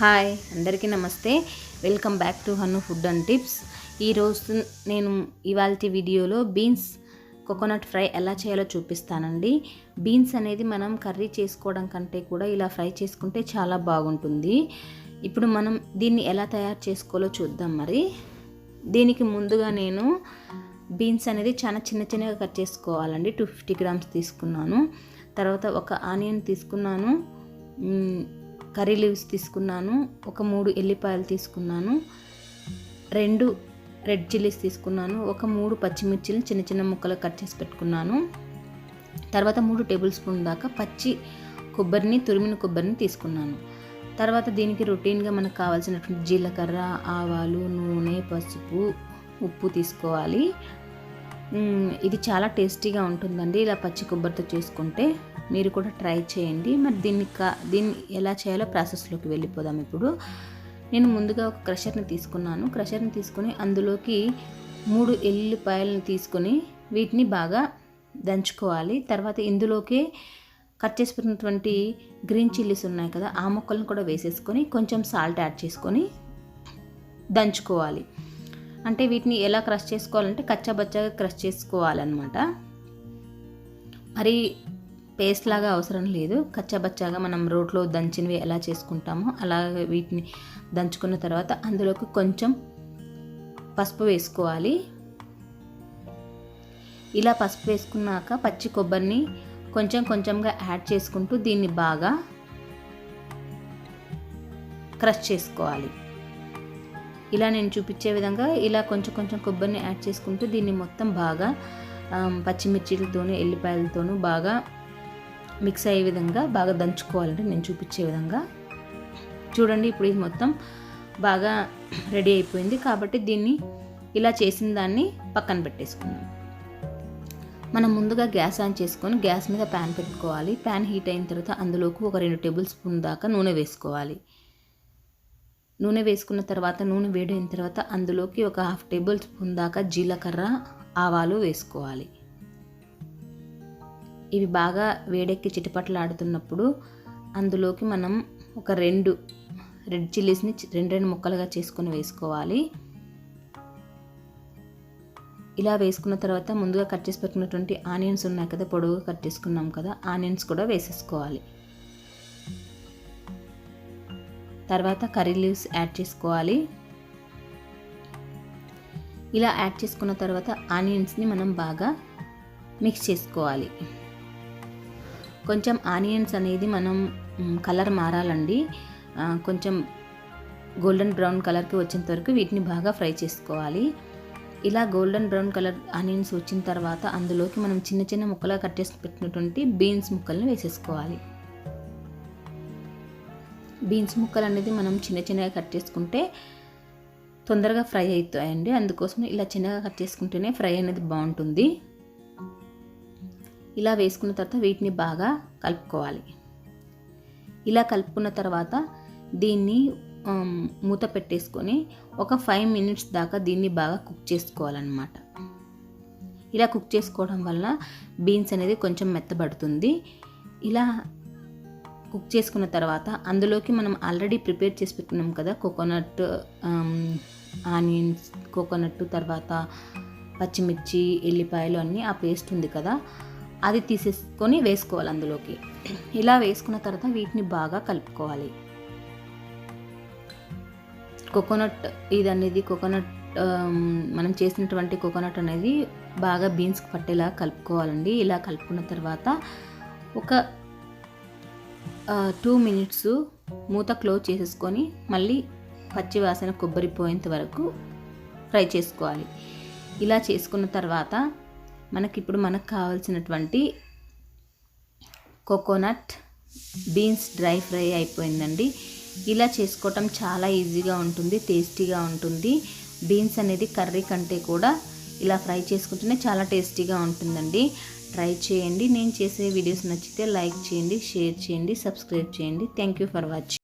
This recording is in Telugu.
హాయ్ అందరికీ నమస్తే. Welcome back to Hannu food and tips. ఈరోజు నేను ఇవాల్టి వీడియోలో బీన్స్ కోకోనట్ ఫ్రై ఎలా చేయాలో చూపిస్తానండి. బీన్స్ అనేది మనం కర్రీ చేసుకోవడం కంటే కూడా ఇలా ఫ్రై చేసుకుంటే చాలా బాగుంటుంది. ఇప్పుడు మనం దీన్ని ఎలా తయారు చేసుకోవాలో చూద్దాం. మరి దీనికి ముందుగా నేను బీన్స్ అనేది చాలా చిన్నగా కట్ చేసుకోవాలండి. 250 గ్రామ్స్ తీసుకున్నాను. తర్వాత ఒక ఆనియన్ తీసుకున్నాను, కర్రీ లీవ్స్ తీసుకున్నాను, ఒక 3 ఎల్లిపాయలు తీసుకున్నాను, 2 రెడ్ చిల్లీస్ తీసుకున్నాను, ఒక 3 పచ్చిమిర్చిలు చిన్న ముక్కలు కట్ చేసి పెట్టుకున్నాను. తర్వాత 3 టేబుల్ స్పూన్ దాకా పచ్చి కొబ్బరిని, తురిమిన కొబ్బరిని తీసుకున్నాను. తర్వాత దీనికి రొటీన్గా మనకు కావాల్సినటువంటి జీలకర్ర, ఆవాలు, నూనె, పసుపు, ఉప్పు తీసుకోవాలి. ఇది చాలా టేస్టీగా ఉంటుందండి ఇలా పచ్చి కొబ్బరితో చేసుకుంటే. మీరు కూడా ట్రై చేయండి. మరి దీన్ని ఎలా చేయాలో ప్రాసెస్లోకి వెళ్ళిపోదాం. ఇప్పుడు నేను ముందుగా ఒక క్రషర్ని తీసుకుని అందులోకి 3 ఎల్లిపాయలను తీసుకొని వీటిని బాగా దంచుకోవాలి. తర్వాత ఇందులోకి కట్ చేసి పెట్టినటువంటి గ్రీన్ చిల్లీస్ ఉన్నాయి కదా, ఆ ముక్కలను కూడా వేసేసుకొని కొంచెం సాల్ట్ యాడ్ చేసుకొని దంచుకోవాలి. అంటే వీటిని ఎలా క్రష్ చేసుకోవాలంటే కచ్చాబచ్చాగా క్రష్ చేసుకోవాలన్నమాట. మరి పేస్ట్ లాగా అవసరం లేదు. కచ్చాబచ్చాగా మనం రోట్లో దంచినవి ఎలా చేసుకుంటామో అలాగే వీటిని దంచుకున్న తర్వాత అందులోకి కొంచెం పసుపు వేసుకోవాలి. ఇలా పసుపు వేసుకున్నాక పచ్చి కొబ్బరిని కొంచెంగా యాడ్ చేసుకుంటూ దీన్ని బాగా క్రష్ చేసుకోవాలి. ఇలా నేను చూపించే విధంగా ఇలా కొంచెం కొబ్బరిని యాడ్ చేసుకుంటూ దీన్ని మొత్తం బాగా పచ్చిమిర్చిలతోనూ ఎల్లిపాయలతోనూ బాగా మిక్స్ అయ్యే విధంగా బాగా దంచుకోవాలంటే నేను చూపించే విధంగా. చూడండి, ఇప్పుడు ఇది మొత్తం బాగా రెడీ అయిపోయింది. కాబట్టి దీన్ని ఇలా చేసిన దాన్ని పక్కన పెట్టేసుకుందాం. మనం ముందుగా గ్యాస్ ఆన్ చేసుకొని గ్యాస్ మీద ప్యాన్ పెట్టుకోవాలి. ప్యాన్ హీట్ అయిన తర్వాత అందులోకి ఒక 2 టేబుల్ స్పూన్ దాకా నూనె వేసుకోవాలి. నూనె వేసుకున్న తర్వాత నూనె వేడైన తర్వాత అందులోకి ఒక 1/2 టేబుల్ స్పూన్ దాకా జీలకర్ర, ఆవాలు వేసుకోవాలి. ఇవి బాగా వేడెక్కి చిటపటలాడుతున్నప్పుడు అందులోకి మనం ఒక 2 రెడ్ చిల్లీస్ని 2 ముక్కలుగా చేసుకొని వేసుకోవాలి. ఇలా వేసుకున్న తర్వాత ముందుగా కట్ చేసి పెట్టుకున్నటువంటి ఆనియన్స్ ఉన్నాయి కదా, పొడవుగా కట్ చేసుకున్నాం కదా, ఆనియన్స్ కూడా వేసేసుకోవాలి. తర్వాత కర్రీ లీవ్స్ యాడ్ చేసుకోవాలి. ఇలా యాడ్ చేసుకున్న తర్వాత ఆనియన్స్ని మనం బాగా మిక్స్ చేసుకోవాలి. కొంచెం ఆనియన్స్ అనేది మనం కలర్ మారాలండి. కొంచెం గోల్డెన్ బ్రౌన్ కలర్కి వచ్చేంత వరకు వీటిని బాగా ఫ్రై చేసుకోవాలి. ఇలా గోల్డెన్ బ్రౌన్ కలర్ ఆనియన్స్ వచ్చిన తర్వాత అందులోకి మనం చిన్న ముక్కలుగా కట్ చేసి పెట్టినటువంటి బీన్స్ ముక్కల్ని వేసేసుకోవాలి. బీన్స్ ముక్కలు అనేది మనం చిన్నగా కట్ చేసుకుంటే తొందరగా ఫ్రై అవుతాయండి. అందుకోసం ఇలా చిన్నగా కట్ చేసుకుంటేనే ఫ్రై అనేది బాగుంటుంది. ఇలా వేసుకున్న తర్వాత వీటిని బాగా కలుపుకోవాలి. ఇలా కలుపుకున్న తర్వాత దీన్ని మూత పెట్టేసుకొని ఒక 5 మినిట్స్ దాకా దీన్ని బాగా కుక్ చేసుకోవాలన్నమాట. ఇలా కుక్ చేసుకోవడం వల్ల బీన్స్ అనేది కొంచెం మెత్తబడుతుంది. ఇలా కుక్ చేసుకున్న తర్వాత అందులోకి మనం ఆల్రెడీ ప్రిపేర్ చేసి పెట్టుకున్నాం కదా కోకోనట్, ఆనియన్స్, కోకోనట్, తర్వాత పచ్చిమిర్చి, ఎల్లిపాయలు అన్నీ ఆ పేస్ట్ ఉంది కదా, అది తీసేసుకొని వేసుకోవాలి అందులోకి. ఇలా వేసుకున్న తర్వాత వీటిని బాగా కలుపుకోవాలి. కోకోనట్ మనం చేసినటువంటి కోకోనట్ అనేది బాగా బీన్స్కి పట్టేలా కలుపుకోవాలండి. ఇలా కలుపుకున్న తర్వాత ఒక 2 మినిట్స్ మూత క్లోజ్ చేసేసుకొని మళ్ళీ పచ్చి వాసన కొబ్బరి పోయేంత వరకు ఫ్రై చేసుకోవాలి. ఇలా చేసుకున్న తర్వాత మనకు కావాల్సినటువంటి కోకోనట్ బీన్స్ డ్రై ఫ్రై అయిపోయిందండి. ఇలా చేసుకోవటం చాలా ఈజీగా ఉంటుంది, టేస్టీగా ఉంటుంది. బీన్స్ అనేది కర్రీ కంటే కూడా ఇలా ఫ్రై చేసుకుంటేనే చాలా టేస్టీగా ఉంటుందండి. ట్రై చేయండి. నేను చేసే వీడియోస్ నచ్చితే లైక్ చేయండి, షేర్ చేయండి, సబ్స్క్రైబ్ చేయండి. Thank you for watching.